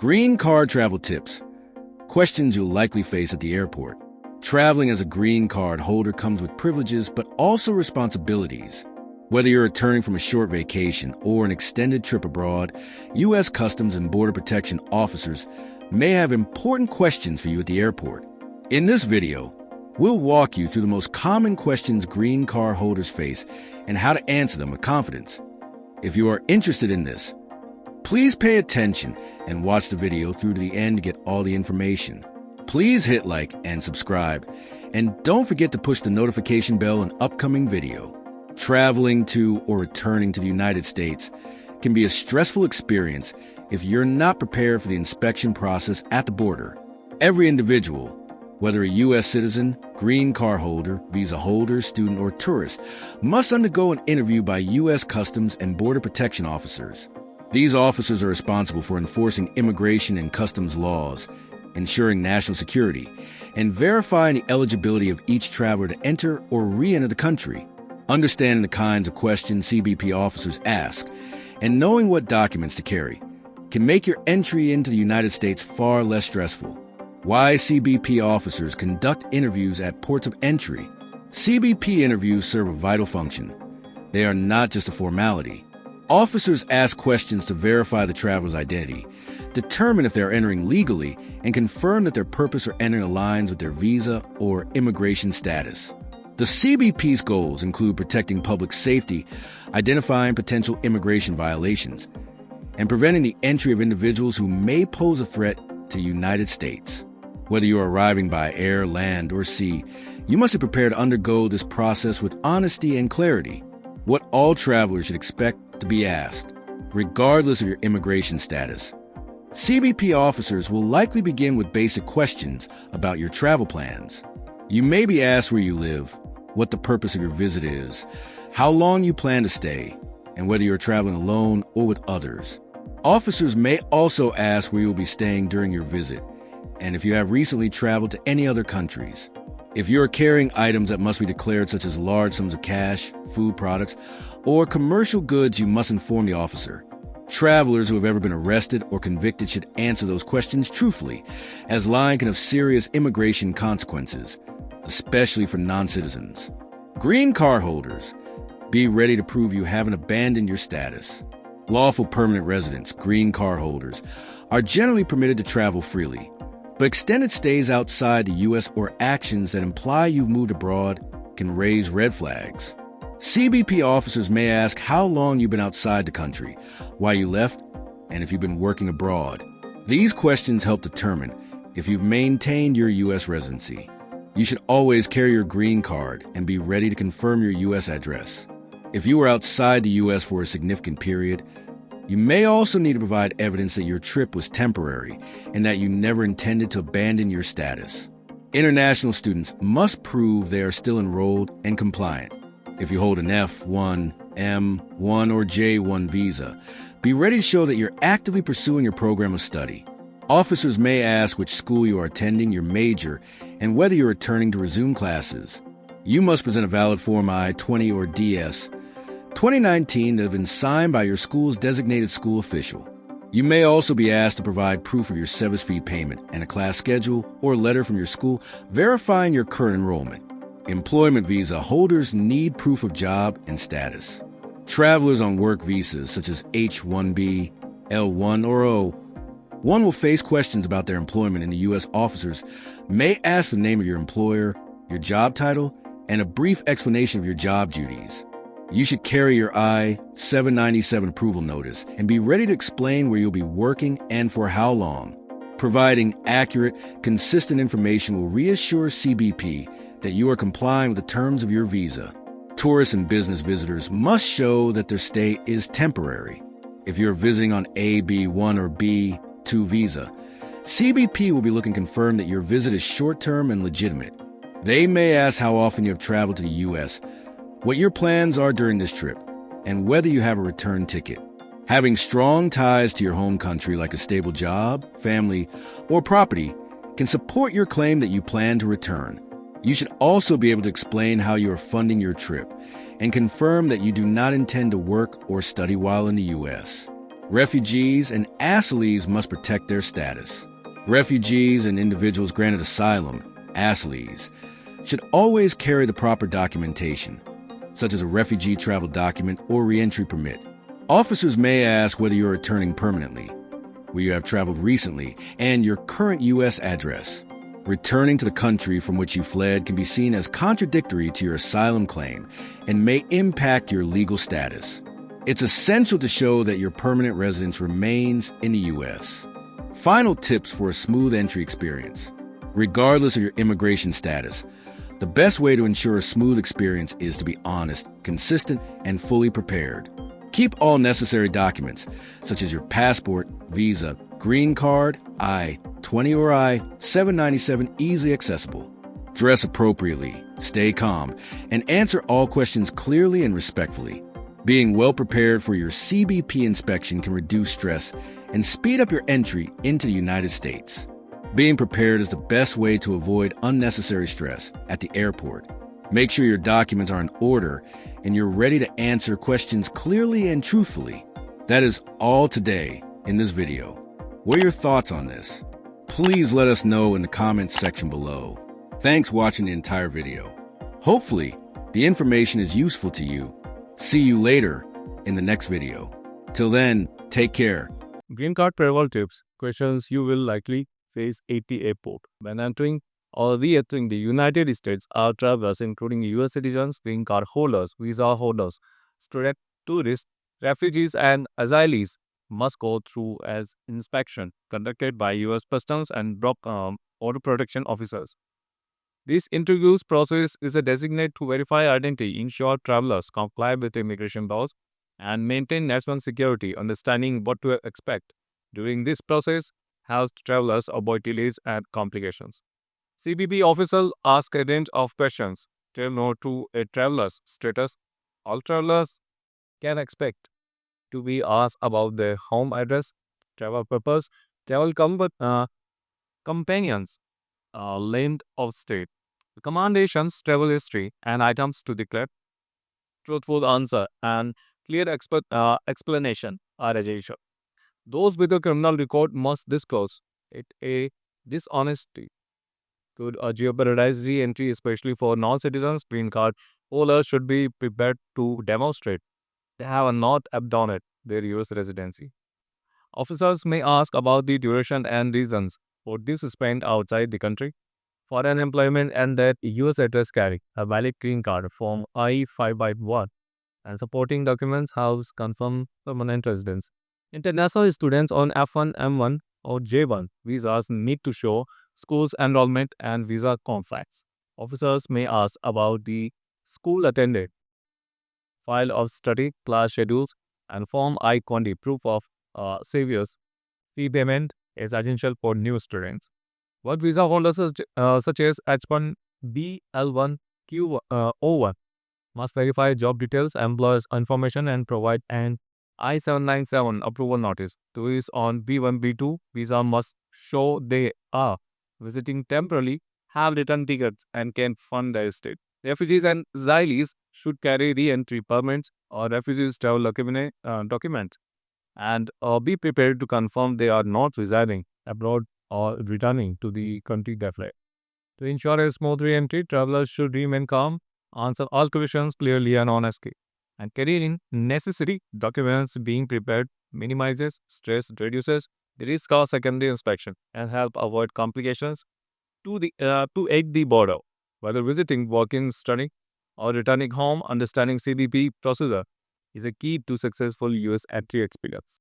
Green card travel tips. Questions you'll likely face at the airport. Traveling as a green card holder comes with privileges but also responsibilities. Whether you're returning from a short vacation or an extended trip abroad, U.S. Customs and Border Protection officers may have important questions for you at the airport. In this video, we'll walk you through the most common questions green card holders face and how to answer them with confidence. If you are interested in this, please pay attention and watch the video through to the end to get all the information. Please hit like and subscribe, and don't forget to push the notification bell on upcoming video. Traveling to or returning to the United States can be a stressful experience if you're not prepared for the inspection process at the border. Every individual, whether a U.S. citizen, green card holder, visa holder, student, or tourist, must undergo an interview by U.S. Customs and Border Protection officers. These officers are responsible for enforcing immigration and customs laws, ensuring national security, and verifying the eligibility of each traveler to enter or re-enter the country. Understanding the kinds of questions CBP officers ask and knowing what documents to carry can make your entry into the United States far less stressful. Why CBP officers conduct interviews at ports of entry. CBP interviews serve a vital function. They are not just a formality. Officers ask questions to verify the traveler's identity, determine if they are entering legally, and confirm that their purpose or entering aligns with their visa or immigration status. The CBP's goals include protecting public safety, identifying potential immigration violations, and preventing the entry of individuals who may pose a threat to the United States. Whether you are arriving by air, land, or sea, you must be prepared to undergo this process with honesty and clarity. What all travelers should expect to be asked, regardless of your immigration status. CBP officers will likely begin with basic questions about your travel plans. You may be asked where you live, what the purpose of your visit is, how long you plan to stay, and whether you're traveling alone or with others. Officers may also ask where you'll be staying during your visit, and if you have recently traveled to any other countries. If you're carrying items that must be declared, such as large sums of cash, food products, or commercial goods, you must inform the officer. Travelers who have ever been arrested or convicted should answer those questions truthfully, as lying can have serious immigration consequences, especially for non-citizens. Green card holders, be ready to prove you haven't abandoned your status. Lawful permanent residents, green card holders, are generally permitted to travel freely, but extended stays outside the U.S. or actions that imply you've moved abroad can raise red flags. CBP officers may ask how long you've been outside the country, why you left, and if you've been working abroad. These questions help determine if you've maintained your U.S. residency. You should always carry your green card and be ready to confirm your U.S. address. If you were outside the U.S. for a significant period, you may also need to provide evidence that your trip was temporary and that you never intended to abandon your status. International students must prove they are still enrolled and compliant. If you hold an F1, M1, or J1 visa, be ready to show that you're actively pursuing your program of study. Officers may ask which school you are attending, your major, and whether you're returning to resume classes. You must present a valid Form I-20 or DS 2019 that have been signed by your school's designated school official. You may also be asked to provide proof of your service fee payment and a class schedule or letter from your school verifying your current enrollment. Employment visa holders need proof of job and status. Travelers on work visas such as H-1B, L-1, or O, one will face questions about their employment, and the U.S. officers may ask the name of your employer, your job title, and a brief explanation of your job duties. You should carry your I-797 approval notice and be ready to explain where you'll be working and for how long. Providing accurate, consistent information will reassure CBP that you are complying with the terms of your visa. Tourists and business visitors must show that their stay is temporary. If you're visiting on A, B1, or B2 visa, CBP will be looking to confirm that your visit is short-term and legitimate. They may ask how often you have traveled to the U.S., what your plans are during this trip, and whether you have a return ticket. Having strong ties to your home country, like a stable job, family, or property, can support your claim that you plan to return. You should also be able to explain how you are funding your trip and confirm that you do not intend to work or study while in the U.S. Refugees and asylees must protect their status. Refugees and individuals granted asylum, asylees, should always carry the proper documentation, such as a refugee travel document or reentry permit. Officers may ask whether you're returning permanently, where you have traveled recently, and your current U.S. address. Returning to the country from which you fled can be seen as contradictory to your asylum claim and may impact your legal status. It's essential to show that your permanent residence remains in the U.S. Final tips for a smooth entry experience. Regardless of your immigration status, the best way to ensure a smooth experience is to be honest, consistent, and fully prepared. Keep all necessary documents, such as your passport, visa, green card, I-20 or I-797 easily accessible. Dress appropriately, stay calm, and answer all questions clearly and respectfully. Being well prepared for your CBP inspection can reduce stress and speed up your entry into the United States. Being prepared is the best way to avoid unnecessary stress at the airport. Make sure your documents are in order and you're ready to answer questions clearly and truthfully. That is all today in this video. What are your thoughts on this? Please let us know in the comments section below. Thanks for watching the entire video. Hopefully, the information is useful to you. See you later in the next video. Till then, take care. Green card travel tips. Questions you will likely face at the airport. When entering or re-entering the United States, all travelers, including U.S. citizens, green card holders, visa holders, students, tourists, refugees, and asylees, must go through as inspection conducted by U.S. Customs and Border Protection officers. This interviews process is designated to verify identity, ensure travelers comply with immigration laws, and maintain national security, understanding what to expect. During this process, helps travelers avoid delays and complications. CBP officials ask a range of questions. Tell no to a traveler's status. All travelers can expect to be asked about their home address, travel purpose, companions, length of stay, recommendations, travel history, and items to declare. Truthful answer and clear explanation are essential. Those with a criminal record must disclose it. A dishonesty could jeopardize re-entry, especially for non-citizens. Green card holders should be prepared to demonstrate they have not abandoned their U.S. residency. Officers may ask about the duration and reasons for this spent outside the country. Foreign employment and that U.S. address carry a valid green card form I-551 and supporting documents house confirm permanent residence. International students on F1, M1, or J1 visas need to show school's enrollment and visa contracts. Officers may ask about the school attended, file of study, class schedules, and Form I-20 proof of saviors. Fee payment is essential for new students. Work visa holders such as H1B, L1, Q01 must verify job details, employers' information, and provide an I-797 approval notice. Tourists on B1, B2 visa must show they are visiting temporarily, have return tickets, and can fund their stay. Refugees and asylees should carry re-entry permits or refugees travel documents and be prepared to confirm they are not residing abroad or returning to the country they fled. To ensure a smooth re-entry, travelers should remain calm, answer all questions clearly and honestly, and carry in necessary documents. Being prepared minimizes stress, reduces the risk of secondary inspection, and help avoid complications to aid the border. Whether visiting, working, studying, or returning home, understanding CBP procedure is a key to successful U.S. entry experience.